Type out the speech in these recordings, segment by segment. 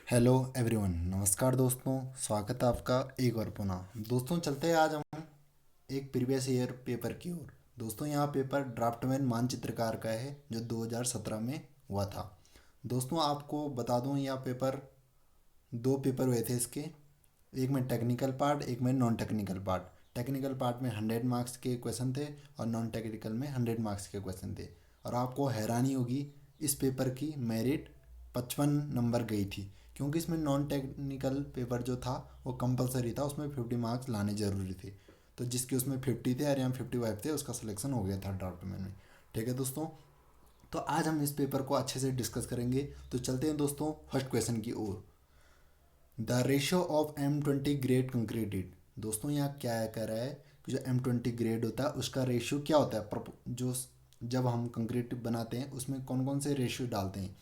Hello everyone, नमस्कार दोस्तों। स्वागत है आपका एक बार पुनः। दोस्तों चलते हैं आज हम एक प्रीवियस ईयर पेपर की ओर। दोस्तों यहाँ पेपर ड्राफ्टमैन मानचित्रकार का है जो 2017 में हुआ था। दोस्तों आपको बता दूँ, यहाँ पेपर दो पेपर हुए थे इसके। एक में टेक्निकल पार्ट, एक में non technical part. Technical part में 100 मार्क्स के क्वेश्चन थे और नॉन टेक्निकल में 100 मार्क्स के क्वेश्चन थे। और आपको हैरानी होगी, इस पेपर की मेरिट 55 नंबर गई थी, क्योंकि इसमें नॉन टेक्निकल पेपर जो था वो कंपलसरी था, उसमें 50 मार्क्स लाने ज़रूरी थे। तो जिसके उसमें 50 थे और यहाँ 55 थे, उसका सिलेक्शन हो गया था ड्राफ्टमैन में। ठीक है दोस्तों, तो आज हम इस पेपर को अच्छे से डिस्कस करेंगे। तो चलते हैं दोस्तों फर्स्ट क्वेश्चन की ओर। The ratio of M20 grade concreted. दोस्तों यहाँ क्या है, कह रहा है कि जो M20 ग्रेड होता है उसका रेशियो क्या होता है, जो जब हम कंक्रीट बनाते हैं उसमें कौन कौन से रेशियो डालते हैं।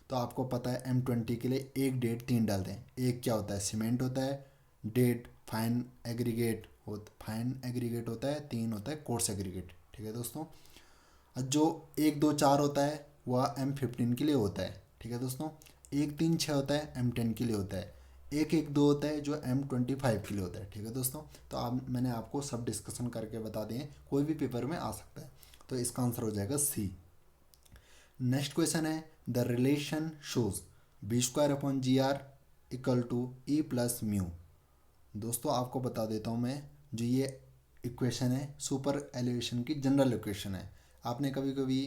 तो आपको पता है M20 के लिए एक डेट तीन डालते हैं। एक क्या होता है, सीमेंट होता है। डेट फाइन एग्रीगेट होता है। तीन होता है कोर्स एग्रीगेट। ठीक है दोस्तों, और जो एक दो चार होता है वह M15 के लिए होता है। ठीक है दोस्तों, एक तीन छः होता है M10 के लिए होता है। एक एक दो होता है जो M25 के लिए होता है। ठीक है दोस्तों, तो आप मैंने आपको सब डिस्कशन करके बता दिए, कोई भी पेपर में आ सकता है। तो इसका आंसर हो जाएगा सी। नेक्स्ट क्वेश्चन है, the relation shows B² upon GR equal to E+μ। दोस्तों आपको बता देता हूँ मैं, जो ये इक्वेशन है सुपर एलिवेशन की जनरल इक्वेशन है। आपने कभी कभी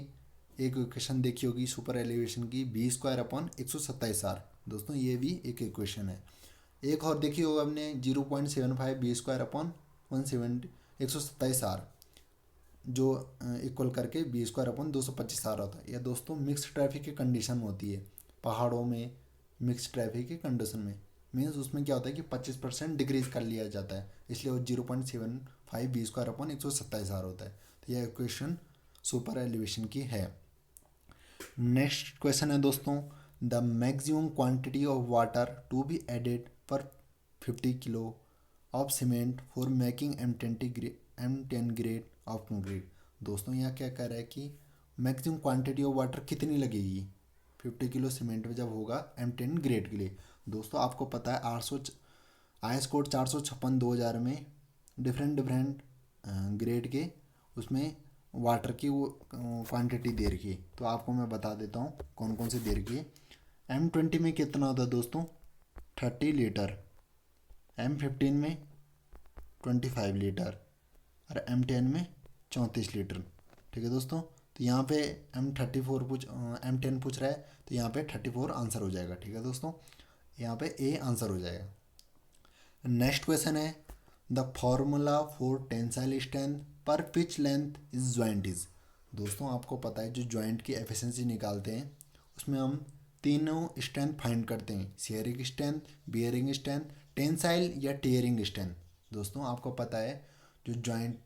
एक इक्वेशन देखी होगी सुपर एलिवेशन की, B² अपॉन 127R। दोस्तों ये भी एक इक्वेशन है। एक और देखी होगा आपने 0.75 B² अपॉन 127R, जो इक्वल करके B² अपॉन 225R होता है। यह दोस्तों मिक्स ट्रैफिक की कंडीशन होती है पहाड़ों में। मिक्स ट्रैफिक की कंडीशन में मीन्स उसमें क्या होता है कि 25% डिक्रीज कर लिया जाता है, इसलिए वो 0.75 B² अपॉन 127R होता है। तो यह इक्वेशन सुपर एलिवेशन की है। नेक्स्ट क्वेश्चन है दोस्तों, the maximum quantity of water to be added per 50 kilo of cement for making M10 grade of concrete. दोस्तों यहाँ क्या कह रहा है कि मैक्सिमम क्वांटिटी ऑफ वाटर कितनी लगेगी 50 किलो सीमेंट में जब होगा M10 ग्रेड के लिए। दोस्तों आपको पता है 800 IS कोड 456/2000 में डिफरेंट डिफरेंट ग्रेड के उसमें वाटर की वो क्वांटिटी दे रखी है। तो आपको मैं बता देता हूँ कौन कौन से दे रखी है। M20 में कितना होता है दोस्तों, 30 लीटर। M15 में 25 लीटर और M10 में 34 लीटर। ठीक है दोस्तों, तो यहाँ पे M10 पूछ रहा है, तो यहाँ पे 34 आंसर हो जाएगा। ठीक है दोस्तों, यहाँ पे ए आंसर हो जाएगा। नेक्स्ट क्वेश्चन है, the formula for tensile strength per pitch length is joint is. दोस्तों आपको पता है जो ज्वाइंट की एफिशिएंसी निकालते हैं उसमें हम तीनों स्ट्रेंथ फाइंड करते हैं, shearing strength, bearing strength, tensile या टियरिंग स्ट्रेंथ। दोस्तों आपको पता है जो ज्वाइंट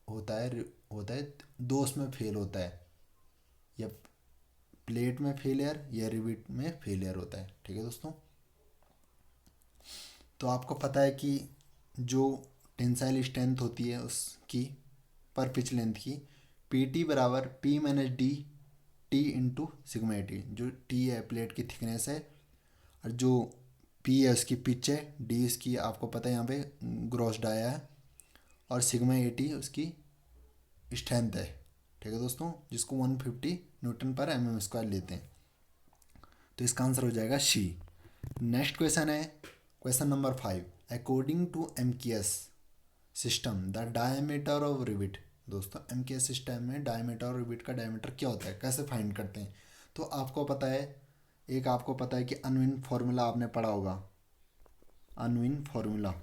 होता है दो उसमें फेल होता है, या प्लेट में फेलियर या रिविट में फेलियर होता है। ठीक है दोस्तों, तो आपको पता है कि जो टेंसाइल स्ट्रेंथ होती है उसकी पर पिच लेंथ की, PT बराबर P-D T × σ8। जो T है प्लेट की थिकनेस है, और जो P है उसकी पिच है, D इसकी आपको पता है यहाँ पे ग्रॉस डाया है, और σ80 उसकी स्ट्रेंथ है। ठीक है दोस्तों, जिसको 150 N/mm² लेते हैं। तो इसका आंसर हो जाएगा सी। नेक्स्ट क्वेश्चन है question number 5, according to MKS system the diameter of rivet. दोस्तों MKS सिस्टम में डायमीटर और रिविट का डायमीटर क्या होता है, कैसे फाइंड करते हैं। तो आपको पता है, एक आपको पता है कि अनविन फार्मूला आपने पढ़ा होगा। अनविन फार्मूला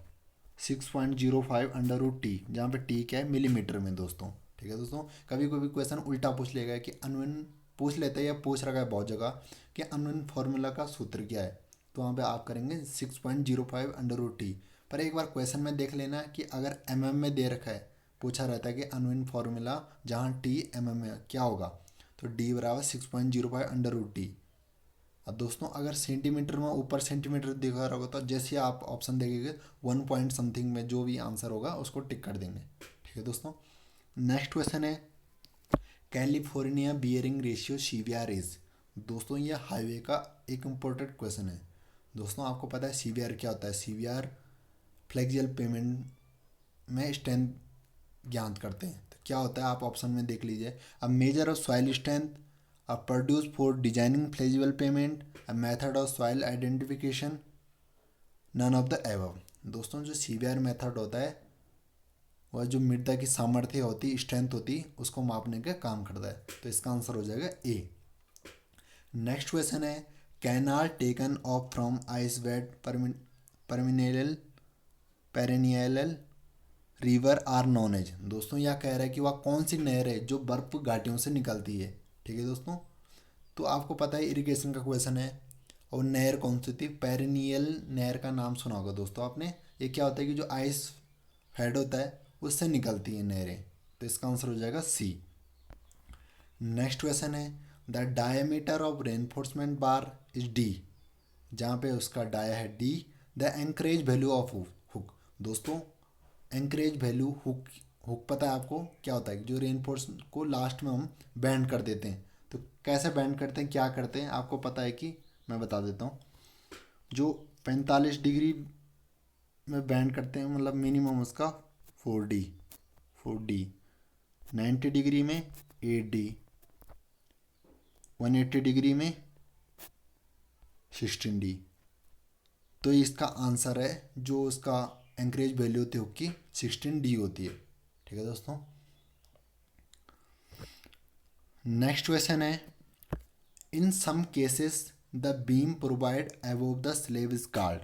6.05 √T, जहाँ पे टी क्या है मिलीमीटर में दोस्तों। ठीक है दोस्तों, कभी कभी क्वेश्चन उल्टा पूछ लेगा कि अनविन पूछ लेते हैं या पूछ रखा है बहुत जगह कि अनविन फार्मूला का सूत्र क्या है। तो वहाँ पे आप करेंगे 6.05 √T। पर एक बार क्वेश्चन में देख लेना कि अगर में दे रखा है, पूछा रहता है कि अनविन फार्मूला जहाँ T में क्या होगा, तो D बराबर 6.05 √T। अब दोस्तों अगर सेंटीमीटर में ऊपर सेंटीमीटर दिखा रहा होगा, तो जैसे आप ऑप्शन देखेंगे 1 पॉइंट समथिंग में जो भी आंसर होगा उसको टिक कर देंगे। ठीक है दोस्तों, नेक्स्ट क्वेश्चन है, California bearing ratio CBR is. दोस्तों ये हाईवे का एक इम्पोर्टेंट क्वेश्चन है। दोस्तों आपको पता है सीवीआर क्या होता है? सीवीआर फ्लेक्सिबल पेमेंट में स्ट्रेंथ ज्ञात करते हैं। तो क्या होता है आप ऑप्शन में देख लीजिए। A measure of soil strength, a produce for designing flexible pavement, a method of soil identification, none of the above. दोस्तों जो सीवीआर मेथड होता है वह जो मृदा की सामर्थ्य होती, स्ट्रेंथ होती, उसको मापने का काम करता है। तो इसका आंसर हो जाएगा ए। नेक्स्ट क्वेश्चन है canal taken off from ice wet perennial perennial river are known as. दोस्तों यह कह रहा है कि वह कौन सी नहर है जो बर्फ घाटियों से निकलती है। ठीक है दोस्तों, तो आपको पता है इरिगेशन का क्वेश्चन है। और नहर कौन सी थी? पेरिनियल नहर का नाम सुना होगा दोस्तों आपने। ये क्या होता है कि जो आइस हेड होता है उससे निकलती है नहरें। तो इसका आंसर हो जाएगा सी। नेक्स्ट क्वेश्चन है the diameter of reinforcement bar is D. जहाँ पे उसका डाया है D. The anchorage value of hook. दोस्तों एंकरेज वैल्यू हुक, हुक पता है आपको क्या होता है? जो रेनफोर्स को लास्ट में हम बैंड कर देते हैं। तो कैसे बैंड करते हैं, क्या करते हैं, आपको पता है कि मैं बता देता हूँ। जो 45 डिग्री में बैंड करते हैं, मतलब मिनिमम उसका 4D, 4D। 90 डिग्री में 8D, 180 डिग्री में 16D। तो इसका आंसर है जो उसका एंकरेज वैल्यू होती है हुक की 16D होती है। ठीक है दोस्तों। नेक्स्ट क्वेश्चन है in some cases the beam provide above the slab is called.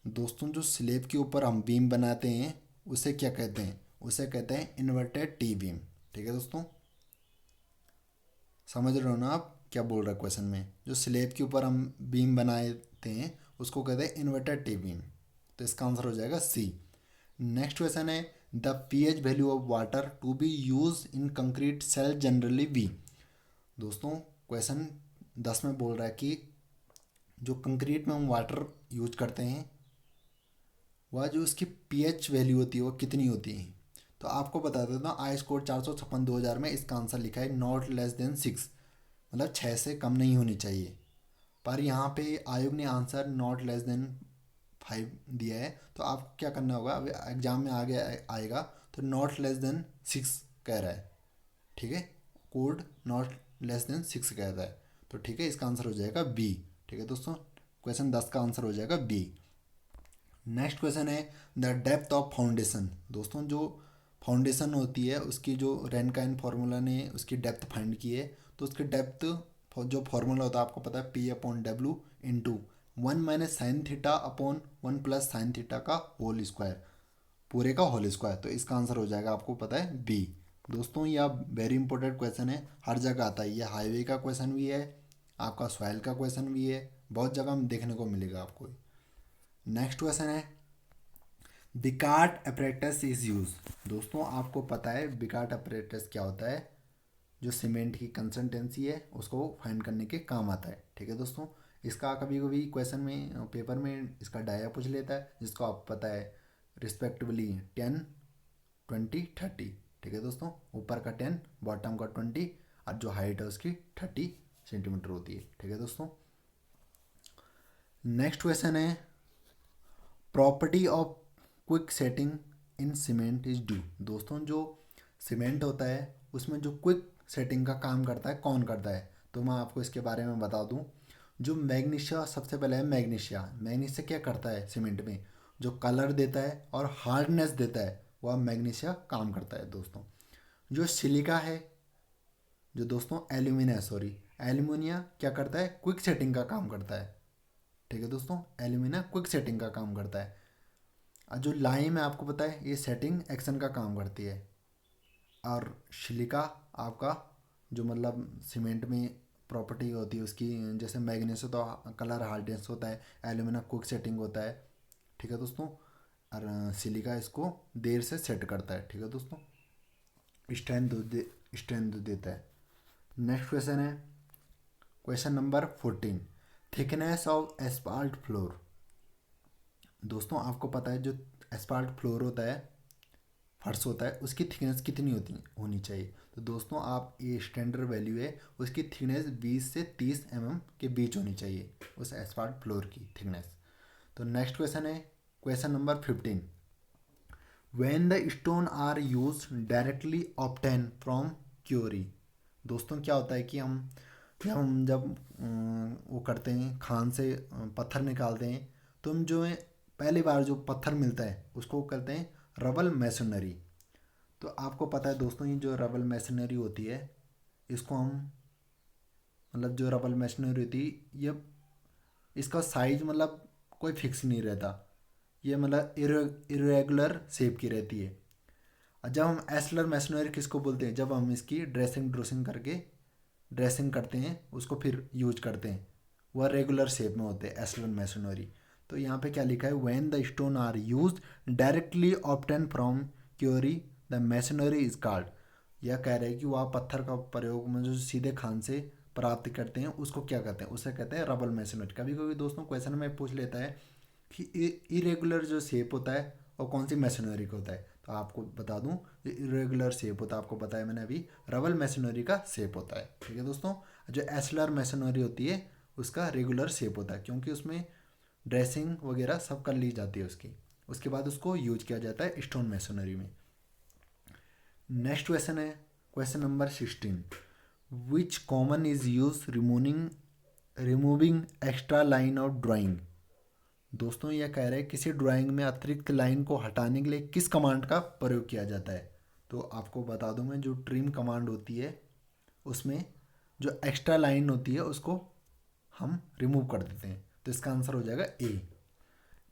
दोस्तों जो स्लेब के ऊपर हम बीम बनाते हैं उसे क्या कहते हैं? उसे कहते हैं इन्वर्टेड टी बीम। ठीक है दोस्तों, समझ रहे हो ना आप क्या बोल रहा है क्वेश्चन में? जो स्लेब के ऊपर हम बीम बनाते हैं उसको कहते हैं इन्वर्टेड टी बीम। तो इसका आंसर हो जाएगा सी। नेक्स्ट क्वेश्चन है the pH value of water to be use in concrete shall generally be. दोस्तों क्वेश्चन 10 में बोल रहा है कि जो कंक्रीट में हम वाटर यूज करते हैं वह जो उसकी पीएच वैल्यू होती है वो कितनी होती है। तो आपको बता देता हूँ आई कोड 456/2000 में इसका आंसर लिखा है नॉट लेस देन 6, मतलब 6 से कम नहीं होनी चाहिए। पर यहाँ पे आयोग ने आंसर नॉट लेस देन 5 दिया है। तो आपको क्या करना होगा, अब एग्जाम में आगे आएगा तो नॉट लेस देन 6 कह रहा है। ठीक है, कोड नॉट लेस देन 6 कहता है। तो ठीक है, इसका आंसर हो जाएगा बी। ठीक है दोस्तों, क्वेश्चन 10 का आंसर हो जाएगा बी। नेक्स्ट क्वेश्चन है द डेप्थ ऑफ फाउंडेशन। दोस्तों जो फाउंडेशन होती है उसकी जो रैनकाइन फार्मूला ने उसकी डेप्थ फाइंड की है। तो उसकी डेप्थ जो फार्मूला होता है आपको पता है P/W इंटू 1-sin θ/1 + sin θ का होल स्क्वायर, पूरे का होल स्क्वायर। तो इसका आंसर हो जाएगा आपको पता है बी। दोस्तों यह वेरी इंपॉर्टेंट क्वेश्चन है, हर जगह आता है। ये हाईवे का क्वेश्चन भी है, आपका सॉइल का क्वेश्चन भी है, बहुत जगह देखने को मिलेगा आपको। नेक्स्ट क्वेश्चन है बिकार्ट अपरेटस इज यूज। दोस्तों आपको पता है बिकार्ट अपरेटस क्या होता है? जो सीमेंट की कंसिस्टेंसी है उसको फाइंड करने के काम आता है। ठीक है दोस्तों, इसका कभी कभी क्वेश्चन में पेपर में इसका डाया पूछ लेता है, जिसको आप पता है रिस्पेक्टिवली 10, 20, 30। ठीक है दोस्तों, ऊपर का 10, बॉटम का 20, और जो हाइट है उसकी 30 सेंटीमीटर होती है। ठीक है दोस्तों। नेक्स्ट क्वेश्चन है property of quick setting in cement is due. दोस्तों जो सीमेंट होता है उसमें जो क्विक सेटिंग का काम करता है कौन करता है? तो मैं आपको इसके बारे में बता दूं। जो मैग्नीशिया, सबसे पहले है मैग्नीशिया। मैग्नीशिया क्या करता है सीमेंट में? जो कलर देता है और हार्डनेस देता है वह मैग्नीशिया काम करता है दोस्तों। जो सिलिका है, जो दोस्तों एल्यूमिनिया, सॉरी एल्यूमिनिया क्या करता है? क्विक सेटिंग का काम करता है। ठीक है दोस्तों, एल्यूमिनिया क्विक सेटिंग का काम करता है। और जो लाइम है आपको पता है ये सेटिंग एक्शन का काम करती है। और सिलिका आपका जो मतलब सीमेंट में प्रॉपर्टी होती है उसकी, जैसे मैग्नीशियम तो कलर हार्डनेस होता है, एल्यूमिना क्विक सेटिंग होता है। ठीक है दोस्तों, और सिलिका इसको देर से सेट करता है। ठीक है दोस्तों, स्ट्रेंथ देता है। नेक्स्ट क्वेश्चन है question number 14 thickness of asphalt floor. दोस्तों आपको पता है जो एस्फाल्ट फ्लोर होता है फर्श होता है उसकी थिकनेस कितनी होनी चाहिए। तो दोस्तों आप ये स्टैंडर्ड वैल्यू है, उसकी थिकनेस 20 से 30 के बीच होनी चाहिए उस एस्फाल्ट फ्लोर की थिकनेस। तो नेक्स्ट क्वेश्चन है question number 15। When the stone are use directly obtain from quarry. दोस्तों क्या होता है कि जब वो करते हैं खान से पत्थर निकालते हैं, तो हम जो है पहली बार जो पत्थर मिलता है उसको करते हैं रबल मैसनरी। तो आपको पता है दोस्तों ये जो रबल मैसनरी होती है इसको हम मतलब जो रबल मैसनरी होती है ये इसका साइज मतलब कोई फिक्स नहीं रहता, ये मतलब इरेगुलर शेप की रहती है। और जब हम एस्लर मैसनरी किसको बोलते हैं, जब हम इसकी ड्रेसिंग करके ड्रेसिंग करते हैं उसको फिर यूज करते हैं, वह रेगुलर शेप में होते हैं एस्लर मैसनरी। तो यहाँ पे क्या लिखा है, when the stone are use directly obtain from quarry the masonry is called. यह कह रहे हैं कि वह पत्थर का प्रयोग में जो सीधे खान से प्राप्त करते हैं उसको क्या कहते हैं, उसे कहते हैं रबल मैसनरी। कभी कभी दोस्तों क्वेश्चन में पूछ लेता है कि इरेगुलर जो शेप होता है और कौन सी मैसनरी का होता है। तो आपको बता दूं जो इरेगुलर शेप होता है आपको बताया मैंने अभी, रबल मैसनरी का शेप होता है। ठीक है दोस्तों, जो एस्लर मैसनरी होती है उसका रेगुलर शेप होता है क्योंकि उसमें ड्रेसिंग वगैरह सब कर ली जाती है उसकी, उसके बाद उसको यूज किया जाता है स्टोन मैसनरी में। नेक्स्ट क्वेश्चन है question number 16। Which common is use removing extra line of drawing. दोस्तों यह कह रहे हैं किसी ड्राइंग में अतिरिक्त लाइन को हटाने के लिए किस कमांड का प्रयोग किया जाता है। तो आपको बता दूं मैं, जो ट्रिम कमांड होती है उसमें जो एक्स्ट्रा लाइन होती है उसको हम रिमूव कर देते हैं, तो इसका आंसर हो जाएगा ए।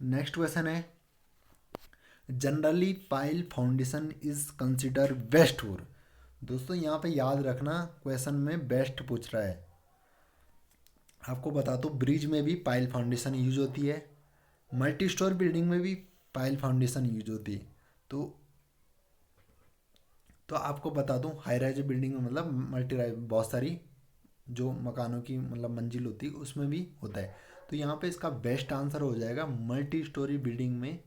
नेक्स्ट क्वेश्चन है generally pile foundation is consider best for. दोस्तों यहाँ पे याद रखना क्वेश्चन में बेस्ट पूछ रहा है। आपको बता दो ब्रिज में भी पाइल फाउंडेशन यूज होती है, मल्टी स्टोर बिल्डिंग में भी पाइल फाउंडेशन यूज होती है। तो आपको बता दूं हाई राइज बिल्डिंग में मतलब मल्टी राइज बहुत सारी जो मकानों की मतलब मंजिल होती है उसमें भी होता है। तो यहाँ पे इसका बेस्ट आंसर हो जाएगा मल्टी स्टोरी बिल्डिंग में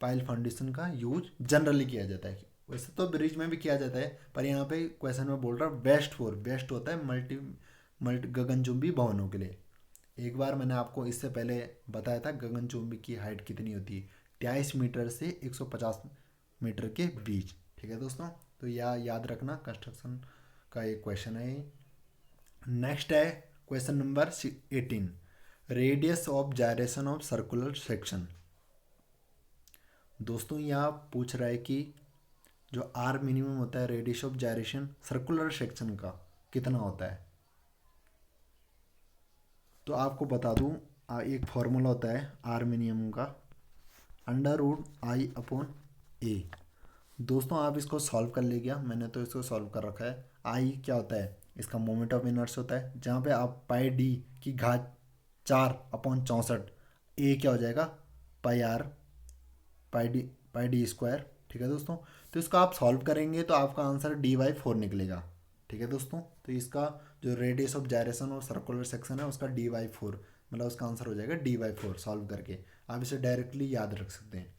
पाइल फाउंडेशन का यूज जनरली किया जाता है। वैसे तो ब्रिज में भी किया जाता है पर यहाँ पे क्वेश्चन में बोल रहा हूँ बेस्ट होता है मल्टी मल्टी गगनचुंबी भवनों के लिए। एक बार मैंने आपको इससे पहले बताया था गगनचुंबी की हाइट कितनी होती है, 23 मीटर से 150 मीटर के बीच। ठीक है दोस्तों, तो यह याद रखना कंस्ट्रक्शन का एक क्वेश्चन है। नेक्स्ट है question number 18। Radius of gyration of circular section. दोस्तों यहाँ पूछ रहा है कि जो आर मिनिमम होता है radius of gyration circular section का कितना होता है। तो आपको बता दूं एक फॉर्मूला होता है आर मिनिमम का, √I/A। दोस्तों आप इसको सॉल्व कर लीजिए, मैंने तो इसको सॉल्व कर रखा है। आई क्या होता है, इसका मोमेंट ऑफ इनर्ट्स होता है, जहाँ पे आप पाई डी की घात 4/64। ए क्या हो जाएगा πr पाई डी स्क्वायर। ठीक है दोस्तों, तो इसको आप सॉल्व करेंगे तो आपका आंसर dy/4 निकलेगा। ठीक है दोस्तों, तो इसका जो रेडियस ऑफ जायरेशन और सर्कुलर सेक्शन है उसका dy/4 मतलब उसका आंसर हो जाएगा dy/4। सॉल्व करके आप इसे डायरेक्टली याद रख सकते हैं।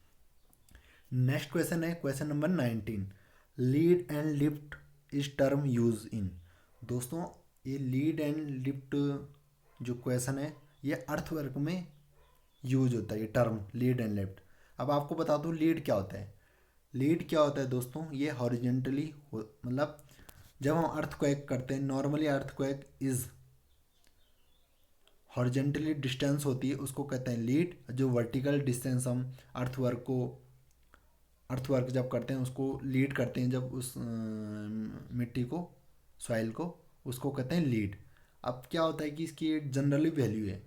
नेक्स्ट क्वेश्चन है question number 19। Lead and lift is term use in. दोस्तों ये लीड एंड लिफ्ट जो क्वेश्चन है ये अर्थवर्क में यूज होता है, ये टर्म लीड एंड लिफ्ट। अब आपको बता दूं लीड क्या होता है। लीड क्या होता है दोस्तों, ये हॉरिजेंटली मतलब जब हम अर्थक्वेक करते हैं normally earthquake is horizontally distance होती है उसको कहते हैं लीड। जो वर्टिकल डिस्टेंस हम अर्थवर्क जब करते हैं उसको लीड करते हैं, जब उस मिट्टी को सॉइल को उसको कहते हैं लीड। अब क्या होता है कि इसकी एक जनरली वैल्यू है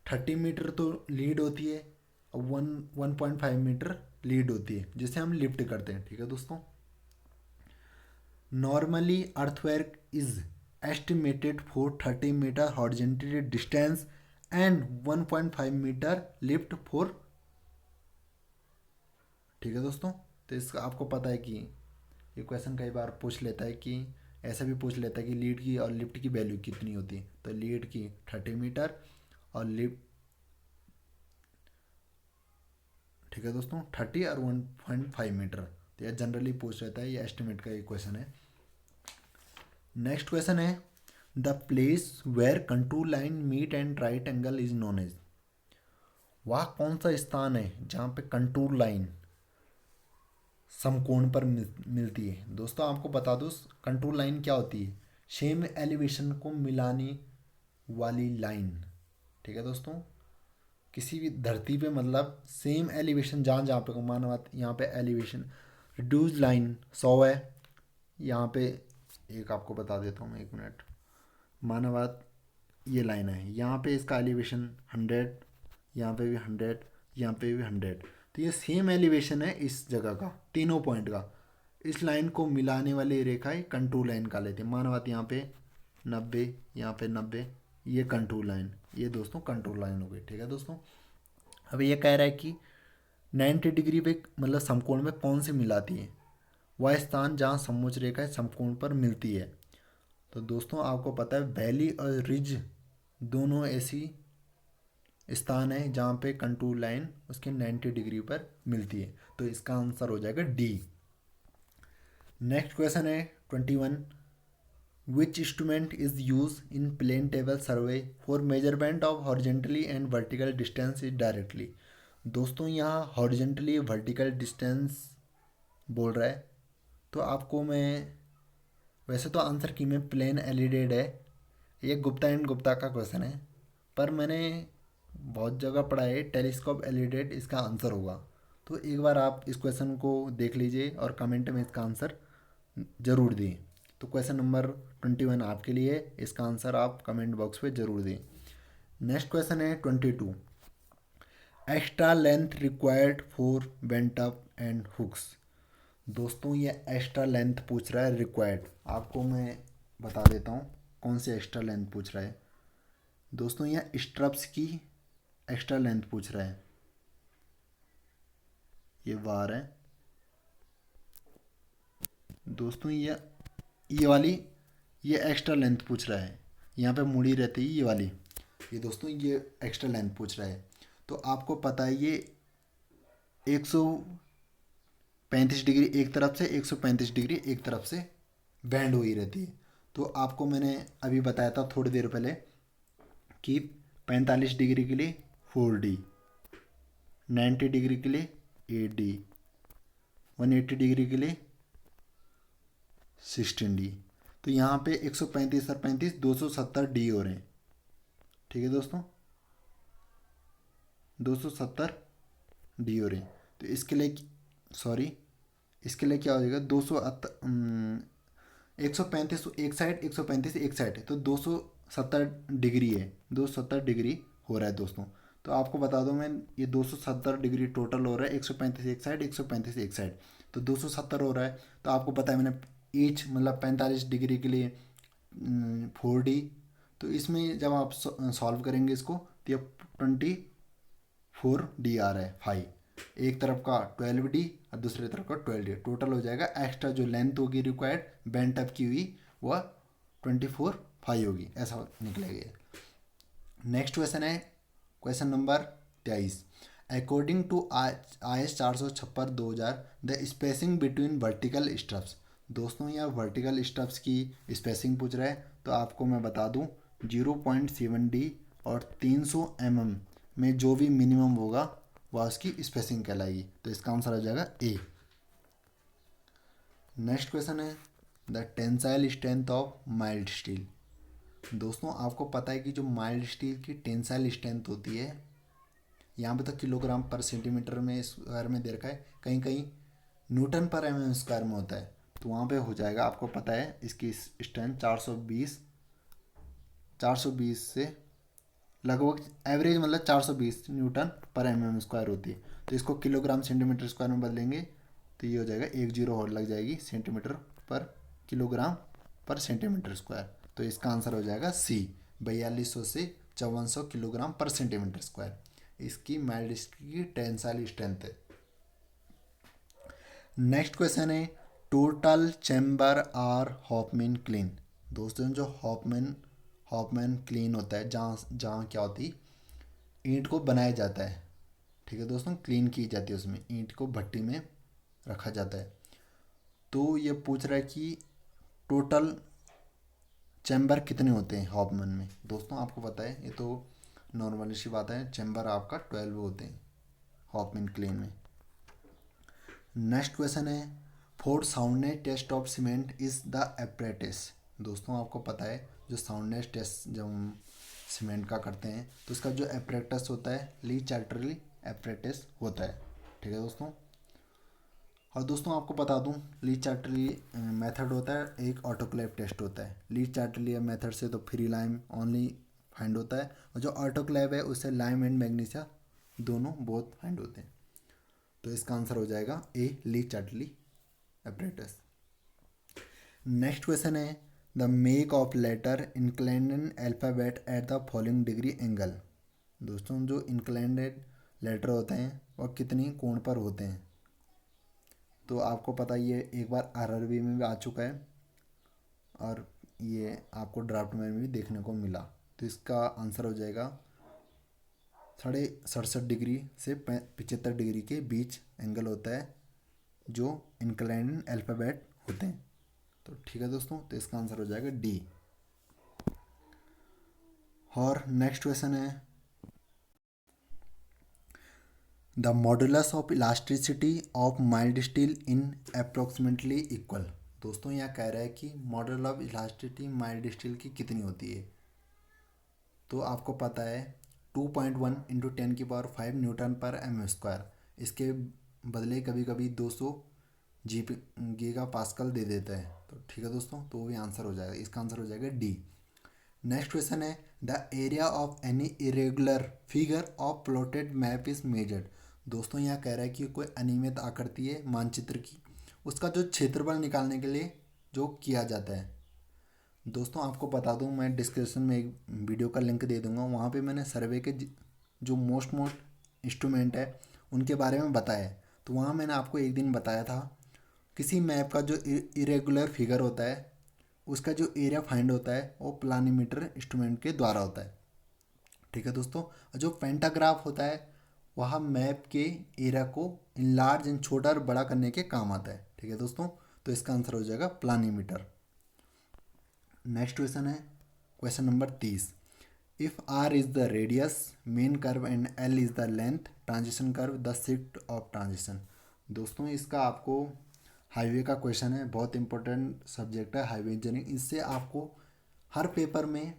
30 मीटर तो लीड होती है और 1.5 मीटर लीड होती है जिसे हम लिफ्ट करते हैं। ठीक है दोस्तों, normally earthwork is estimated for 30 metre horizontally distance and 1.5 metre lift for. ठीक है दोस्तों, तो इसका आपको पता है कि ये क्वेश्चन कई बार पूछ लेता है कि ऐसा भी पूछ लेता है कि लीड की और लिफ्ट की वैल्यू कितनी होती है। तो लीड की 30 मीटर और लिफ्ट ठीक है दोस्तों, 30 और 1.5 मीटर। तो यह जनरली पूछ रहता है, ये एस्टिमेट का एक क्वेश्चन है। नेक्स्ट क्वेश्चन है the place where contour line meet and right angle is known as. वह कौन सा स्थान है जहाँ पे कंटूर लाइन समकोण पर मिलती है। दोस्तों आपको बता दूँ कंटूर लाइन क्या होती है, सेम एलिवेशन को मिलाने वाली लाइन। ठीक है दोस्तों, किसी भी धरती पे मतलब सेम एलिवेशन जहाँ जहाँ पे माना बात यहाँ पे एलिवेशन रिड्यूस लाइन 100 है, यहाँ पे एक आपको बता देता हूँ मैं, 1 मिनट। माना बात ये लाइन है, यहाँ पे इसका एलिवेशन 100, यहाँ पे भी 100, यहाँ पे भी 100। तो ये सेम एलिवेशन है इस जगह का, तीनों पॉइंट का। इस लाइन को मिलाने वाली रेखा है कंटूर लाइन का लेते हैं। माना बात यहाँ पे 90, यहाँ पे 90, ये कंटूर लाइन, ये दोस्तों कंटूर लाइन हो गई। ठीक है दोस्तों, अब ये कह रहा है कि 90 डिग्री पे मतलब समकोण में कौन सी मिलाती है, वह स्थान जहाँ समोच्च रेखा समकोण पर मिलती है। तो दोस्तों आपको पता है वैली और रिज दोनों ऐसी स्थान है जहाँ पे कंटूर लाइन उसके 90 डिग्री पर मिलती है। तो इसका आंसर हो जाएगा डी। नेक्स्ट क्वेश्चन है 21, which instrument is use in plane table survey for measurement of horizontally and vertical distance is directly. दोस्तों यहाँ हॉरिजेंटली वर्टिकल डिस्टेंस बोल रहा है, तो आपको मैं वैसे तो आंसर की में प्लेन एलिडेड है, ये गुप्ता एंड गुप्ता का क्वेश्चन है, पर मैंने बहुत जगह पढ़ा है टेलीस्कोप एलिडेड इसका आंसर होगा। तो एक बार आप इस क्वेश्चन को देख लीजिए और कमेंट में इसका आंसर ज़रूर दें। तो क्वेश्चन नंबर 21 आपके लिए, इसका आंसर आप कमेंट बॉक्स पे ज़रूर दें। नेक्स्ट क्वेश्चन है 22, extra length required for bent up and hooks. दोस्तों ये एक्स्ट्रा लेंथ पूछ रहा है रिक्वायर्ड, आपको मैं बता देता हूँ कौन सी एक्स्ट्रा लेंथ पूछ रहा है। दोस्तों यह स्ट्रप्स की एक्स्ट्रा लेंथ पूछ रहा है, ये वार है दोस्तों, ये वाली ये एक्स्ट्रा लेंथ पूछ रहा है, यहाँ पे मुड़ी रहती है ये वाली, ये दोस्तों ये एक्स्ट्रा लेंथ पूछ रहा है। तो आपको पता है ये 135 डिग्री एक तरफ से, 135 डिग्री एक तरफ से बैंड हुई रहती है। तो आपको मैंने अभी बताया था थोड़ी देर पहले कि 45 डिग्री के लिए 4D, 90 डिग्री के लिए 8D, 180 डिग्री के लिए 16D। तो यहाँ पे 135 और 35 270D हो रहे हैं। ठीक है दोस्तों, 270D हो रहे हैं। तो इसके लिए इसके लिए क्या हो जाएगा 135 एक साइड, 135 एक साइड है, तो 270 डिग्री है, 270 डिग्री हो रहा है दोस्तों। तो आपको बता दूं मैं, ये 270 डिग्री टोटल हो रहा है, 135 एक साइड, 135 एक साइड, तो 270 हो रहा है। तो आपको पता है मैंने ईच मतलब 45 डिग्री के लिए 4D। तो इसमें जब आप सॉल्व करेंगे इसको तो ये 24D आ रहा है 5, एक तरफ का 12D और दूसरी तरफ का 12D, टोटल हो जाएगा एक्स्ट्रा जो लेंथ होगी रिक्वायर्ड बेंट अप की हुई वह 24/5 होगी, ऐसा निकलेगा। नेक्स्ट क्वेश्चन है question number 23, according to IS 456/2000 the spacing between vertical stirrups. दोस्तों यह वर्टिकल स्ट्रप्स की स्पेसिंग पूछ रहा है, तो आपको मैं बता दूं 0.7D और 300 mm में जो भी मिनिमम होगा वह उसकी स्पेसिंग कहलाएगी। तो इसका आंसर हो जाएगा ए। नेक्स्ट क्वेश्चन है the tensile strength of mild steel. दोस्तों आपको पता है कि जो माइल्ड स्टील की टेंसाइल स्ट्रेंथ होती है, यहाँ पे तो किलोग्राम पर सेंटीमीटर में स्क्वायर में दे रखा है, कहीं कहीं न्यूटन पर mm स्क्वायर में होता है, तो वहाँ पे हो जाएगा। आपको पता है इसकी स्ट्रेंथ 420 से लगभग एवरेज मतलब 420 न्यूटन पर mm स्क्वायर होती है। तो इसको किलोग्राम सेंटीमीटर स्क्वायर में बदलेंगे तो ये हो जाएगा, एक जीरो और लग जाएगी, सेंटीमीटर पर किलोग्राम पर सेंटीमीटर स्क्वायर। तो इसका आंसर हो जाएगा सी, 4200 से 5400 किलोग्राम पर सेंटीमीटर स्क्वायर इसकी माइल्ड की टेंसाइल स्ट्रेंथ है। नेक्स्ट क्वेश्चन है total chamber are Hoffmann kiln. दोस्तों जो हॉफमैन क्लीन होता है, जहाँ जहाँ क्या होती ईंट को बनाया जाता है, ठीक ठीक है दोस्तों, क्लीन की जाती है, उसमें ईंट को भट्टी में रखा जाता है। तो ये पूछ रहा है कि टोटल चैम्बर कितने होते हैं हॉफमैन में। दोस्तों आपको पता है, ये तो नॉर्मल सी बात है, चैम्बर आपका 12 होते हैं हॉफमैन क्लेन में। नेक्स्ट क्वेश्चन है, for soundness test of cement is the apparatus. दोस्तों आपको पता है, जो साउंडनेस टेस्ट जब हम सीमेंट का करते हैं तो उसका जो एपरेटस होता है ली चार्टरली एपरेटिस होता है। ठीक है दोस्तों। और दोस्तों आपको बता दूं, ली चार्टरली मेथड होता है, एक ऑटोक्लेव टेस्ट होता है। ली चार्टरली मेथड से तो फ्री लाइम ओनली फाइंड होता है, और जो ऑटोक्लेव है उससे लाइम एंड मैग्नीशिया दोनों बोथ फाइंड होते हैं। तो इसका आंसर हो जाएगा A, Le Chatelier apparatus. Next question है, the make of letter inclined alphabet at the following degree angle. दोस्तों जो इंक्लाइंड लेटर होते हैं वह कितनी कोण पर होते हैं। तो आपको पता ही है, एक बार आरआरबी में भी आ चुका है और ये आपको ड्राफ्ट में भी देखने को मिला। तो इसका आंसर हो जाएगा 67.5 से 75 डिग्री के बीच एंगल होता है जो इंक्लाइंड अल्फ़ाबेट होते हैं। तो ठीक है दोस्तों, तो इसका आंसर हो जाएगा डी। और नेक्स्ट क्वेश्चन है, the modulus of elasticity of mild steel in approximately equal. दोस्तों यहाँ कह रहा है कि model of elasticity mild steel की कितनी होती है। तो आपको पता है 2.1 इंटू 10⁵ न्यूटन पर एम स्क्वायर। इसके बदले कभी कभी 200 गीगा पास्कल दे देता है। तो ठीक है दोस्तों, तो वो भी आंसर हो जाएगा, इसका आंसर हो जाएगा डी। नेक्स्ट क्वेश्चन है, the area of any irregular figure of plotted map is measured. दोस्तों यहाँ कह रहा है कि कोई अनियमित आकृति है मानचित्र की, उसका जो क्षेत्रफल निकालने के लिए जो किया जाता है। दोस्तों आपको बता दूं, मैं डिस्क्रिप्शन में एक वीडियो का लिंक दे दूंगा, वहाँ पे मैंने सर्वे के जो मोस्ट इंस्ट्रूमेंट है उनके बारे में बताया है। तो वहाँ मैंने आपको एक दिन बताया था, किसी मैप का जो इरेगुलर फिगर होता है उसका जो एरिया फाइंड होता है वो प्लानीमीटर इंस्ट्रूमेंट के द्वारा होता है। ठीक है दोस्तों। जो पेंटाग्राफ होता है वह मैप के एरिया को इनलार्ज एंड छोटा और बड़ा करने के काम आता है। ठीक है दोस्तों, तो इसका आंसर हो जाएगा प्लानीमीटर। नेक्स्ट क्वेश्चन है question number 30। If R is the radius main curve and L is the length transition curve the shift of transition. दोस्तों इसका आपको हाईवे का क्वेश्चन है, बहुत इंपॉर्टेंट सब्जेक्ट है हाईवे इंजीनियरिंग। इससे आपको हर पेपर में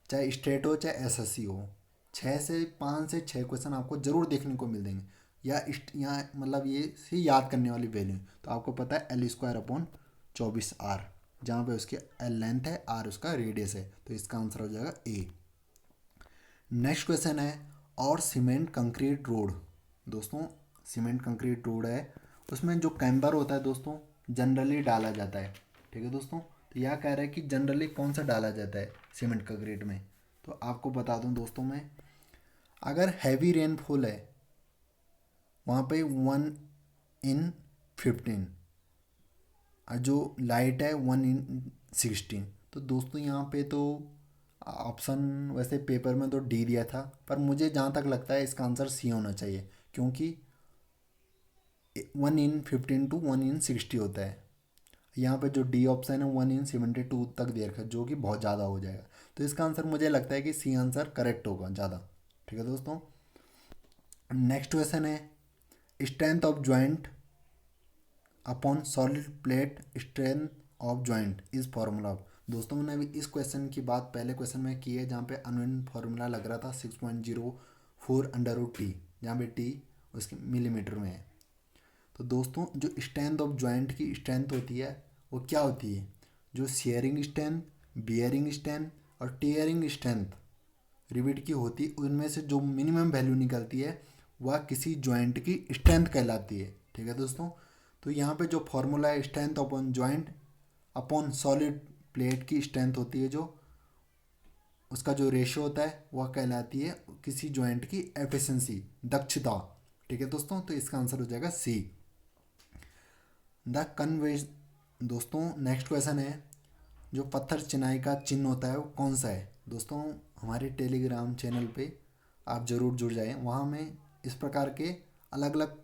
चाहे स्टेट हो चाहे एसएससी हो 5 से 6 क्वेश्चन आपको ज़रूर देखने को मिल देंगे, या मतलब ये से याद करने वाली वैल्यू। तो आपको पता है L²/24R, जहाँ पे उसके L लेंथ है, R उसका रेडियस है। तो इसका आंसर हो जाएगा ए। नेक्स्ट क्वेश्चन है, और सीमेंट कंक्रीट रोड। दोस्तों सीमेंट कंक्रीट रोड है, उसमें जो कैम्बर होता है दोस्तों जनरली डाला जाता है। ठीक है दोस्तों, तो यह कह रहा है कि जनरली कौन सा डाला जाता है सीमेंट कंक्रीट में। तो आपको बता दूं दोस्तों, मैं अगर हैवी रेनफॉल है वहाँ पे 1/15, और जो लाइट है 1/16। तो दोस्तों यहाँ पे तो ऑप्शन वैसे पेपर में तो डी दिया था, पर मुझे जहाँ तक लगता है इसका आंसर सी होना चाहिए, क्योंकि 1/15 टू 1/60 होता है। यहाँ पे जो डी ऑप्शन है 1/72 तक दे रखा है, जो कि बहुत ज़्यादा हो जाएगा। तो इसका आंसर मुझे लगता है कि सी आंसर करेक्ट होगा ज़्यादा। ठीक है दोस्तों। नेक्स्ट क्वेश्चन है, strength of joint upon solid plate strength of joint is formula of. दोस्तों मैंने अभी इस क्वेश्चन की बात पहले क्वेश्चन में की है, जहाँ पे अननोन फार्मूला लग रहा था 6.04√T, जहाँ पे टी उसके मिलीमीटर में है। तो दोस्तों जो स्ट्रेंथ ऑफ जॉइंट की स्ट्रेंथ होती है वो क्या होती है, जो शेयरिंग स्ट्रेंथ, बियरिंग स्ट्रेंथ और टीयरिंग स्ट्रेंथ रिवेट की होती है, उनमें से जो मिनिमम वैल्यू निकलती है वह किसी जॉइंट की स्ट्रेंथ कहलाती है। ठीक है दोस्तों। तो यहाँ पे जो फॉर्मूला है strength upon joint upon solid plate की स्ट्रेंथ होती है, जो उसका जो रेशियो होता है वह कहलाती है किसी जॉइंट की एफिशिएंसी, दक्षता। ठीक है दोस्तों, तो इसका आंसर हो जाएगा सी, द कन्वेज। दोस्तों नेक्स्ट क्वेश्चन है, जो पत्थर चिनाई का चिन्ह होता है वो कौन सा है। दोस्तों हमारे टेलीग्राम चैनल पे आप ज़रूर जुड़ जाएं, वहाँ मैं इस प्रकार के अलग अलग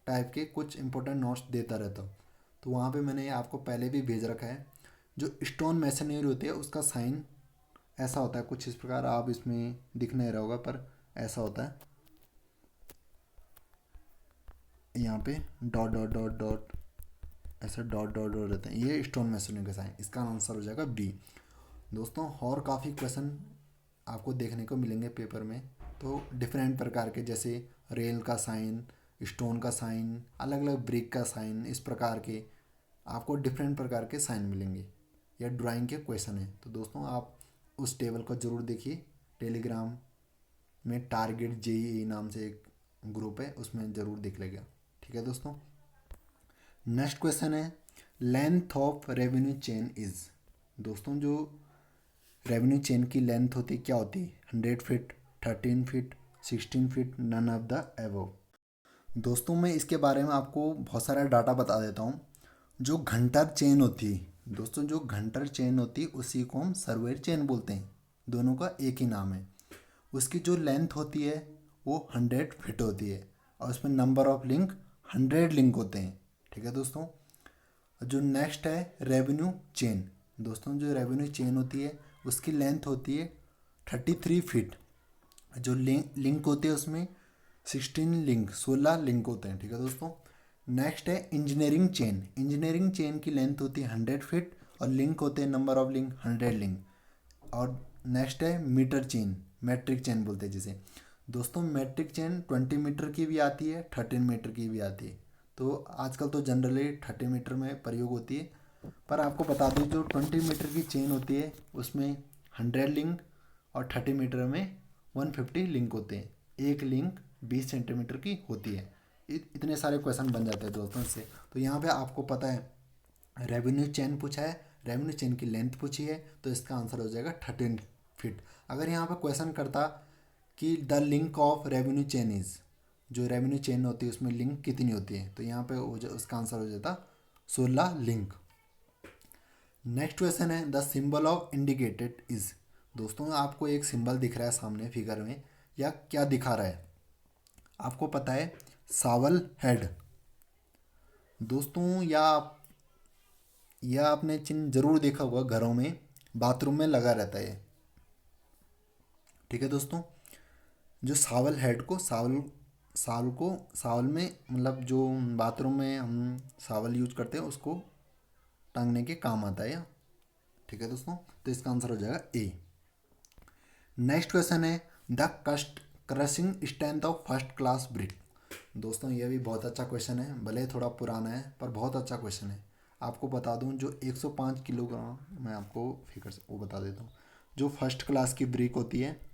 टाइप के कुछ इंपॉर्टेंट नोट्स देता रहता हूँ। तो वहाँ पे मैंने आपको पहले भी भेज रखा है। जो स्टोन मैसनरी होती है उसका साइन ऐसा होता है कुछ इस प्रकार, आप इसमें दिख नहीं रहा होगा पर ऐसा होता है, यहाँ पे डॉट डॉट डॉट डॉट ऐसा डॉट डॉट डॉट रहता है, ये स्टोन मैसनरी का साइन। इसका आंसर हो जाएगा बी। दोस्तों और काफ़ी क्वेश्चन आपको देखने को मिलेंगे पेपर में, तो डिफरेंट प्रकार के, जैसे रेल का साइन, स्टोन का साइन, अलग अलग ब्रिक का साइन, इस प्रकार के आपको डिफरेंट प्रकार के साइन मिलेंगे। यह ड्राइंग के क्वेश्चन है। तो दोस्तों आप उस टेबल को ज़रूर देखिए। टेलीग्राम में टारगेट जेईई नाम से एक ग्रुप है, उसमें ज़रूर दिख लेगा। ठीक है दोस्तों। नेक्स्ट क्वेश्चन है length of revenue chain is. दोस्तों जो रेवेन्यू चेन की लेंथ होती क्या होती है? 100 feet, 13 feet, 16 feet, none of the above. दोस्तों मैं इसके बारे में आपको बहुत सारा डाटा बता देता हूँ। जो घंटर चेन होती है दोस्तों, जो घंटर चेन होती है उसी को हम सर्वेयर चेन बोलते हैं। दोनों का एक ही नाम है। उसकी जो लेंथ होती है वो 100 फीट होती है और उसमें नंबर ऑफ लिंक 100 लिंक होते हैं। ठीक है दोस्तों। जो नेक्स्ट है रेवेन्यू चेन। दोस्तों जो रेवेन्यू चेन होती है उसकी लेंथ होती है 33 फीट। जो लिंक होते हैं उसमें 16 लिंक होते हैं। ठीक है दोस्तों। नेक्स्ट है इंजीनियरिंग चेन। इंजीनियरिंग चेन की लेंथ होती है 100 फीट और लिंक होते हैं नंबर ऑफ लिंक 100 लिंक। और नेक्स्ट है मीटर चेन, मैट्रिक चेन बोलते हैं जिसे। दोस्तों मैट्रिक चेन 20 मीटर की भी आती है, 13 मीटर की भी आती है। तो आजकल तो जनरली 30 मीटर में प्रयोग होती है, पर आपको बता दूं जो 20 मीटर की चेन होती है उसमें 100 लिंक और 30 मीटर में 150 लिंक होते हैं। एक लिंक 20 सेंटीमीटर की होती है। इतने सारे क्वेश्चन बन जाते हैं दोस्तों इससे। तो यहाँ पे आपको पता है रेवेन्यू चेन पूछा है, रेवेन्यू चेन की लेंथ पूछी है, तो इसका आंसर हो जाएगा 13 फीट। अगर यहाँ पे क्वेश्चन करता कि the link of revenue chain is, जो रेवेन्यू चेन होती है उसमें लिंक कितनी होती है, तो यहाँ पे उसका आंसर हो जाता 16 लिंक। नेक्स्ट क्वेश्चन है the symbol of indicated is. दोस्तों आपको एक सिंबल दिख रहा है सामने फिगर में, या क्या दिखा रहा है? आपको पता है सावल हेड। दोस्तों या आपने चिन्ह जरूर देखा होगा, घरों में बाथरूम में लगा रहता है। ठीक है दोस्तों। जो सावल हेड को सावल में मतलब जो बाथरूम में हम सावल यूज करते हैं उसको टांगने के काम आता है। ठीक है दोस्तों। तो इसका आंसर हो जाएगा ए। नेक्स्ट क्वेश्चन है the crushing strength of first class brick. दोस्तों ये भी बहुत अच्छा क्वेश्चन है, भले थोड़ा पुराना है पर बहुत अच्छा क्वेश्चन है। आपको बता दूं जो 105 किलोग्राम, मैं आपको फिगर से वो बता देता हूँ। जो फर्स्ट क्लास की ब्रिक होती है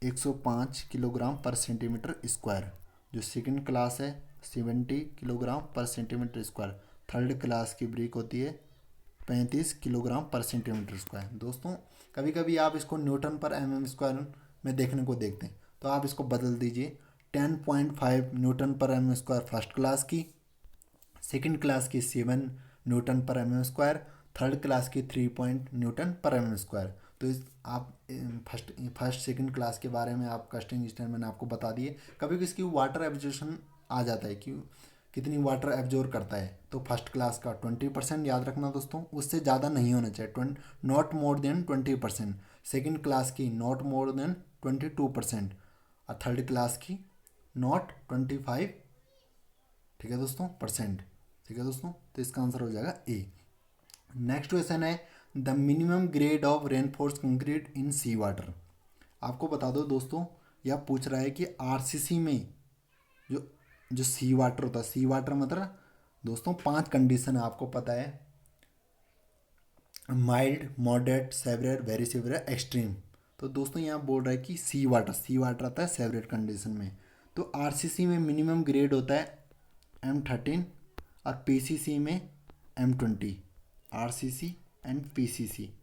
105 किलोग्राम पर सेंटीमीटर स्क्वायर। जो सेकंड क्लास है 70 kilogram per centimetre square. Third class की ब्रिक होती है 35 किलोग्राम पर सेंटीमीटर स्क्वायर। दोस्तों कभी कभी आप इसको न्यूटन पर mm² में देखने को देखते हैं, तो आप इसको बदल दीजिए। 10.5 न्यूटन पर mm² फर्स्ट क्लास की, सेकंड क्लास की 7 न्यूटन पर mm², थर्ड क्लास की 3 न्यूटन पर mm²। तो आप फर्स्ट सेकंड क्लास के बारे में आप क्रशिंग स्ट्रेंथ मैंने आपको बता दिए। कभी इसकी वाटर एब्जॉर्प्शन आ जाता है कि कितनी वाटर एब्जॉर्ब करता है, तो फर्स्ट क्लास का 20% याद रखना दोस्तों, उससे ज़्यादा नहीं होना चाहिए, not more than 20%। Second class की नॉट मोर देन 22% और थर्ड क्लास की नॉट 25। ठीक है दोस्तों परसेंट। ठीक है दोस्तों। तो इसका आंसर हो जाएगा ए। नेक्स्ट क्वेश्चन है the minimum grade of reinforce concrete in sea water. आपको बता दो दोस्तों, यह पूछ रहा है कि आरसीसी में जो जो सी वाटर होता है, सी वाटर मतलब दोस्तों 5 कंडीशन है आपको पता है, माइल्ड, मॉडरेट, सेवरेट, वेरी सेवरेट, एक्सट्रीम। तो दोस्तों यहाँ बोल रहा है कि सी वाटर आता है सेवरेट कंडीशन में। तो आरसीसी में मिनिमम ग्रेड होता है M13 और पीसीसी में M20। आरसीसी एंड पीसीसी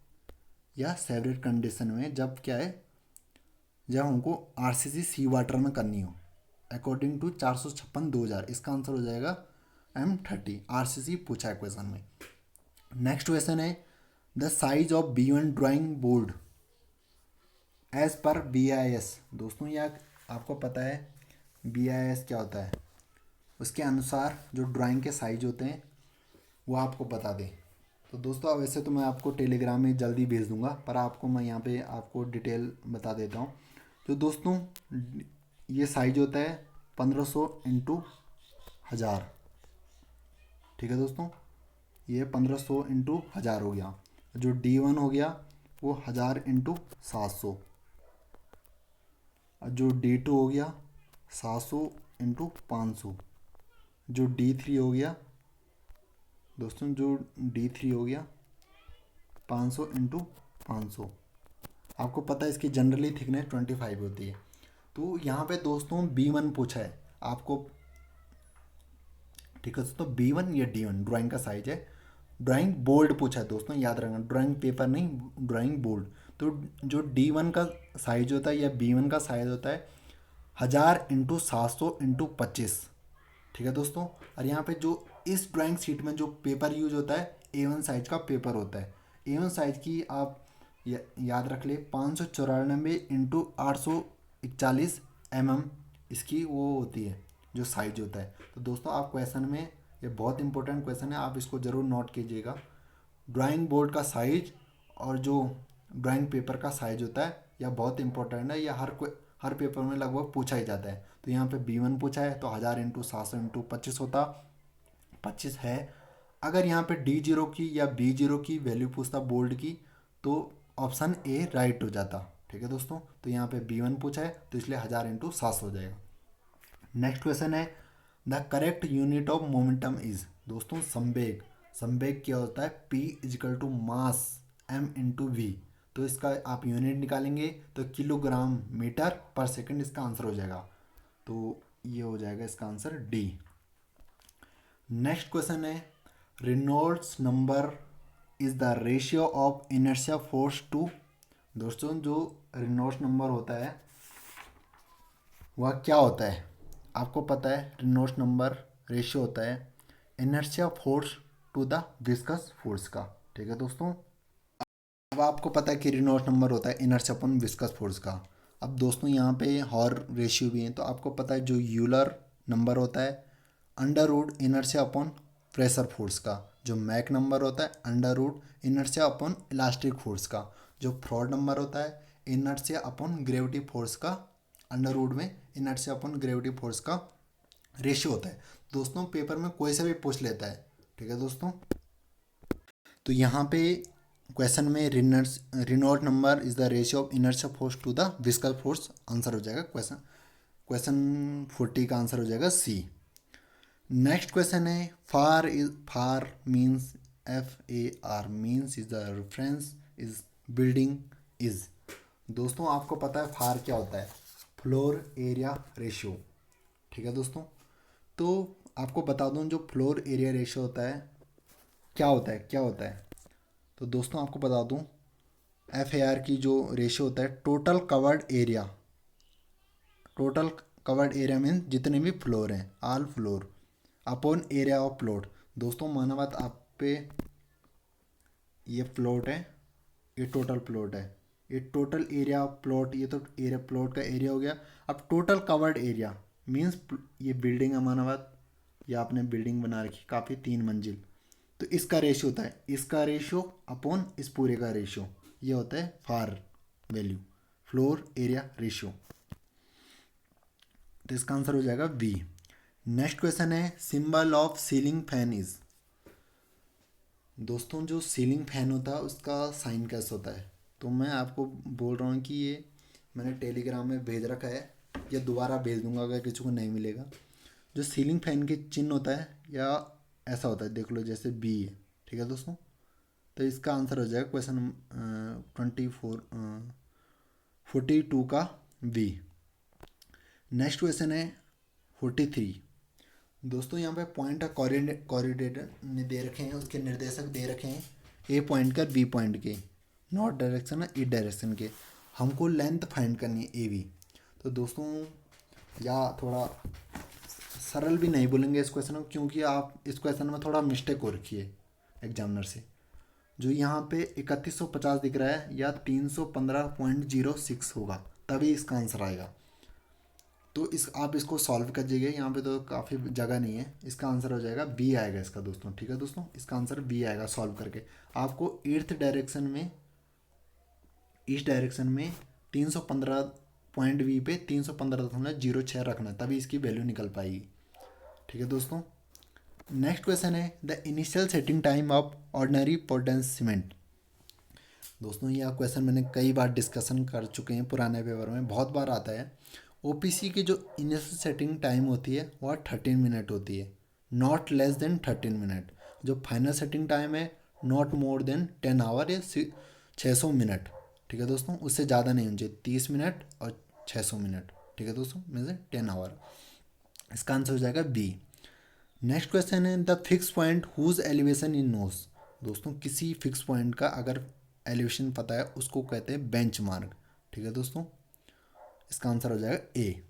या सेवरेट कंडीशन में जब क्या है, जब हमको आरसीसी सी वाटर में करनी हो अकॉर्डिंग टू 456/2000, इसका आंसर हो जाएगा M30। आरसीसी पूछा है क्वेश्चन में। नेक्स्ट क्वेश्चन है the size of B1 drawing board as per BIS। दोस्तों यह आपको पता है BIS क्या होता है, उसके अनुसार जो ड्राइंग के साइज होते हैं वो आपको बता दें। तो दोस्तों अब वैसे तो मैं आपको टेलीग्राम में जल्दी भेज दूंगा, पर आपको मैं यहाँ पे आपको डिटेल बता देता हूँ। तो दोस्तों ये साइज होता है 1500 इंटू 1000। ठीक है दोस्तों, ये 1500 इंटू 1000 हो गया। जो D1 हो गया वो 1000 इंटू 700। और जो D2 हो गया 700 इंटू 500। जो D3 हो गया दोस्तों, जो D3 हो गया 500 इंटू 500। आपको पता है इसकी जनरली थिकनेस 25 होती है। तो यहाँ पे दोस्तों B1 पूछा है आपको। ठीक है दोस्तों, B1 या D1 ड्राइंग का साइज है। ड्राइंग बोल्ड पूछा है दोस्तों, याद रखना, ड्राइंग पेपर नहीं, ड्राइंग बोल्ड। तो जो D1 का साइज होता है या B1 का साइज होता है 1000 इंटू 700 इंटू 25। ठीक है दोस्तों, और यहाँ पे जो इस ड्राइंग शीट में जो पेपर यूज होता है A1 साइज का पेपर होता है। A1 साइज की आप याद रख ले 594 इंटू 841 mm इसकी वो होती है जो साइज होता है। तो दोस्तों आप क्वेश्चन में, ये बहुत इंपॉर्टेंट क्वेश्चन है, आप इसको ज़रूर नोट कीजिएगा। ड्राइंग बोर्ड का साइज और जो ड्राइंग पेपर का साइज होता है यह बहुत इंपॉर्टेंट है। यह हर पेपर में लगभग पूछा ही जाता है। तो यहाँ पे B1 पूछा है तो 1000 इंटू 700 इंटू 25 होता, 25 है। अगर यहाँ पे D0 की या B0 की वैल्यू पूछता बोल्ड की तो ऑप्शन ए राइट हो जाता। ठीक है दोस्तों, तो यहाँ पे B1 पूछा है तो इसलिए 1000 इंटू 700 हो जाएगा। नेक्स्ट क्वेश्चन है the correct unit of momentum is. दोस्तों संवेग, संवेग क्या होता है, P equal to mass M into V. तो इसका आप यूनिट निकालेंगे तो किलोग्राम मीटर पर सेकंड इसका आंसर हो जाएगा। तो ये हो जाएगा इसका आंसर डी। नेक्स्ट क्वेश्चन है Reynolds number is the ratio of inertia force to. दोस्तों जो रेनॉल्ड्स नंबर होता है वह क्या होता है, आपको पता है रेनॉल्ड्स नंबर रेशियो होता है inertia force to the viscous force का। ठीक है दोस्तों, अब आपको पता है कि रेनॉल्ड्स नंबर होता है इनर्शिया अपॉन विस्कस फोर्स का। अब दोस्तों यहाँ पे और रेशियो भी हैं, तो आपको पता है जो यूलर नंबर होता है under root inertia upon pressure force का। जो मैक नंबर होता है under root inertia upon elastic force का। जो फ्रॉड नंबर होता है इनर्शिया अपॉन ग्रेविटी फोर्स का, अंडर रूट में इनर्शिया अपॉन ग्रेविटी फोर्स का रेशियो होता है। दोस्तों पेपर में कोई सा भी पूछ लेता है। ठीक है दोस्तों, तो यहाँ पे क्वेश्चन में Reynolds number is the ratio of inertia force to the viscous force, answer हो जाएगा क्वेश्चन 40 का आंसर हो जाएगा सी। नेक्स्ट क्वेश्चन है FAR means FAR means is the reference is building is. दोस्तों आपको पता है फार क्या होता है, फ्लोर एरिया रेशियो। ठीक है दोस्तों, तो आपको बता दूं जो फ्लोर एरिया रेशियो होता है क्या होता है। तो दोस्तों आपको बता दूं FAR की जो रेशियो होता है टोटल कवर्ड एरिया मीन्स जितने भी फ्लोर हैं all floor upon area of plot. दोस्तों माना बात आप पे ये प्लॉट है, ये टोटल प्लॉट है, ये टोटल एरिया ऑफ प्लॉट, ये तो एरिया प्लॉट का एरिया हो गया। अब टोटल कवर्ड एरिया मीन्स ये बिल्डिंग है माना बात, या आपने बिल्डिंग बना रखी काफ़ी 3 मंजिल, तो इसका रेशियो होता है इसका रेशियो अपॉन इस पूरे का रेशियो, ये होता है फार वैल्यू, फ्लोर एरिया रेशियो। तो इसका आंसर हो जाएगा बी। नेक्स्ट क्वेश्चन है symbol of ceiling fan is. दोस्तों जो सीलिंग फैन होता है उसका साइन कैसे होता है, तो मैं आपको बोल रहा हूँ कि ये मैंने टेलीग्राम में भेज रखा है, या दोबारा भेज दूंगा अगर किसी को नहीं मिलेगा। जो सीलिंग फैन के चिन्ह होता है या ऐसा होता है, देख लो जैसे बी है। ठीक है दोस्तों, तो इसका आंसर हो जाएगा क्वेश्चन 42 का बी। नेक्स्ट क्वेश्चन है 43। दोस्तों यहाँ पे पॉइंट कोऑर्डिनेटर ने दे रखे हैं, उसके निर्देशक दे रखे हैं ए पॉइंट का बी पॉइंट के, नॉर्थ डायरेक्शन और ईस्ट डायरेक्शन के। हमको लेंथ फाइंड करनी है AB। तो दोस्तों या थोड़ा सरल भी नहीं बोलेंगे इस क्वेश्चन को, क्योंकि आप इस क्वेश्चन में थोड़ा मिस्टेक हो रखी है एग्जामिनर से। जो यहाँ पे 3150 दिख रहा है या 315.06 होगा, तभी इसका आंसर आएगा। तो इस आप इसको सॉल्व करिएगा, यहाँ पे तो काफ़ी जगह नहीं है, इसका आंसर हो जाएगा बी आएगा इसका दोस्तों। ठीक है दोस्तों, इसका आंसर बी आएगा सॉल्व करके। आपको ईस्ट डायरेक्शन में 315 पॉइंट वी पे 315.06 रखना है, तभी इसकी वैल्यू निकल पाएगी। ठीक है दोस्तों, नेक्स्ट क्वेश्चन है the initial setting time of ordinary Portland cement. दोस्तों यह क्वेश्चन मैंने कई बार डिस्कशन कर चुके हैं, पुराने पेपर में बहुत बार आता है। ओपीसी की जो इनिशियल सेटिंग टाइम होती है वह 13 मिनट होती है, नॉट लेस देन 13 मिनट। जो फाइनल सेटिंग टाइम है नॉट मोर देन 10 आवर या 600 मिनट। ठीक है दोस्तों, उससे ज़्यादा नहीं होनी चाहिए, 30 मिनट और 600 मिनट। ठीक है दोस्तों, मीन्स 10 आवर। इसका आंसर हो जाएगा बी। नेक्स्ट क्वेश्चन है the fix point whose elevation in known. दोस्तों किसी फिक्स पॉइंट का अगर एलिवेशन पता है उसको कहते हैं बेंचमार्क। ठीक है दोस्तों, इसका आंसर हो जाएगा ए।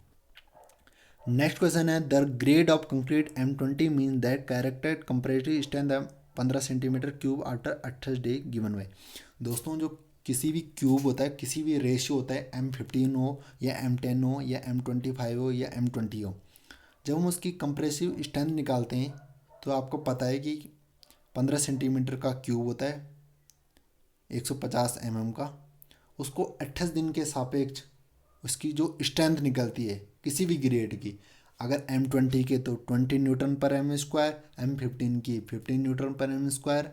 नेक्स्ट क्वेश्चन है the grade of concrete M20 mean that character comparative strength 15 centimetre cube after 28 day given way. दोस्तों जो किसी भी क्यूब होता है, किसी भी रेशियो होता है, M15 हो या M10 हो या M25 हो या M20 हो, जब हम उसकी कंप्रेसिव स्ट्रेंथ निकालते हैं तो आपको पता है कि 15 सेंटीमीटर का क्यूब होता है 150 mm का, उसको 28 दिन के सापेक्ष उसकी जो स्ट्रेंथ निकलती है किसी भी ग्रेड की, अगर M20 के तो 20 न्यूटन पर एम स्क्वायर, M15 की 15 न्यूटन पर एम स्क्वायर,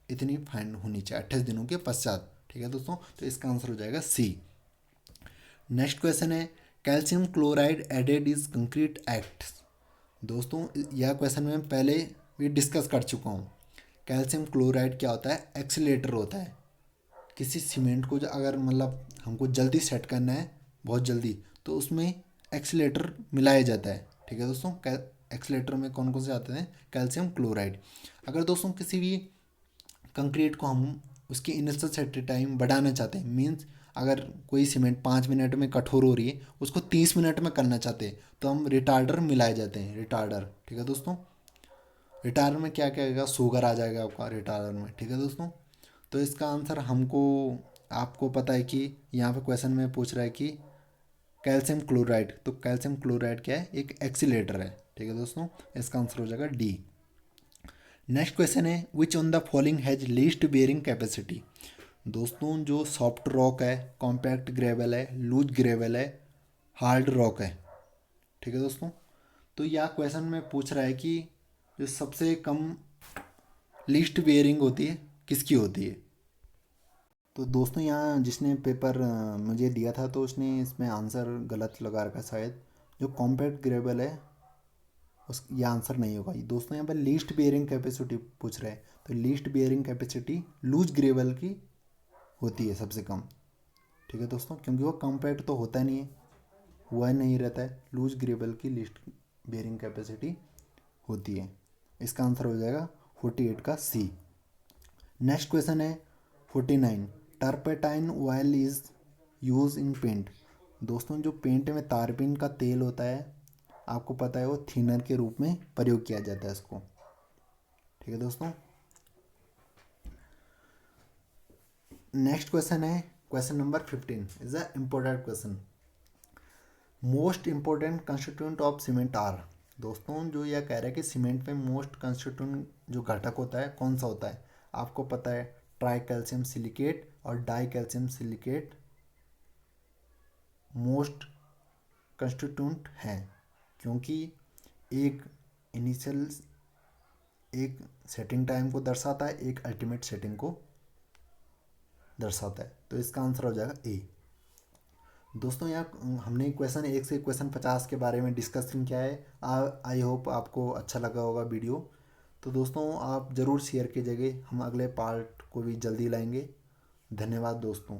इतनी फाइन होनी चाहिए 28 दिनों के पश्चात। ठीक है दोस्तों, तो इसका आंसर हो जाएगा सी। नेक्स्ट क्वेश्चन है calcium chloride added is concrete act. दोस्तों यह क्वेश्चन मैं पहले भी डिस्कस कर चुका हूँ। कैल्शियम क्लोराइड क्या होता है, एक्सीलेटर होता है। किसी सीमेंट को जो अगर मतलब हमको जल्दी सेट करना है बहुत जल्दी, तो उसमें एक्सीलेटर मिलाया जाता है। ठीक है दोस्तों, एक्सीलेटर में कौन कौन से आते हैं, कैल्शियम क्लोराइड। अगर दोस्तों किसी भी कंक्रीट को हम उसकी इनिशियल सेट टाइम बढ़ाना चाहते हैं, मीन्स अगर कोई सीमेंट 5 मिनट में कठोर हो रही है उसको 30 मिनट में करना चाहते हैं, तो हम रिटार्डर मिलाए जाते हैं, रिटार्डर। ठीक है दोस्तों, रिटार्डर में क्या क्या आएगा, शुगर आ जाएगा आपका रिटार्डर में। ठीक है दोस्तों, तो इसका आंसर हमको आपको पता है कि यहाँ पे क्वेश्चन में पूछ रहा है कि कैल्शियम क्लोराइड, तो कैल्शियम क्लोराइड क्या है, एक एक्सीलेटर है। ठीक है दोस्तों, इसका आंसर हो जाएगा डी। नेक्स्ट क्वेश्चन है which on the following has least bearing capacity. दोस्तों जो सॉफ्ट रॉक है, कॉम्पैक्ट ग्रेवल है, लूज ग्रेवल है, हार्ड रॉक है। ठीक है दोस्तों, तो यह क्वेश्चन में पूछ रहा है कि जो सबसे कम लीस्ट बेयरिंग होती है किसकी होती है। तो दोस्तों यहाँ जिसने पेपर मुझे दिया था तो उसने इसमें आंसर गलत लगा रखा शायद। जो कॉम्पैक्ट ग्रेवल है उस ये आंसर नहीं होगा दोस्तों। यहाँ पर लीस्ट बेयरिंग कैपेसिटी पूछ रहे हैं, तो least bearing capacity loose gravel की होती है सबसे कम। ठीक है दोस्तों, क्योंकि वो कॉम्पैक्ट तो होता नहीं है, हुआ नहीं रहता है, लूज ग्रेवल की लीस्ट बेयरिंग कैपेसिटी होती है। इसका आंसर हो जाएगा 48 का सी। नेक्स्ट क्वेश्चन है 49 turpentine oil is use in paint. दोस्तों जो पेंट में तारपीन का तेल होता है आपको पता है वो थिनर के रूप में प्रयोग किया जाता है इसको। ठीक है दोस्तों, नेक्स्ट क्वेश्चन है question number 15 is a important question. Most important constituent of cement are. दोस्तों जो यह कह रहा है कि सीमेंट में मोस्ट कंस्टिट्यूएंट जो घटक होता है कौन सा होता है, आपको पता है ट्राई कैल्शियम सिलिकेट और die calcium silicate most constituent हैं, क्योंकि एक इनिशियल एक सेटिंग टाइम को दर्शाता है, एक अल्टीमेट सेटिंग को दर्शाता है। तो इसका आंसर हो जाएगा ए। दोस्तों यहाँ हमने क्वेश्चन 1 से क्वेश्चन 50 के बारे में डिस्कशन किया है। आई होप आपको अच्छा लगा होगा वीडियो। तो दोस्तों आप ज़रूर शेयर कीजिएगा, हम अगले पार्ट को भी जल्दी लाएंगे। धन्यवाद दोस्तों।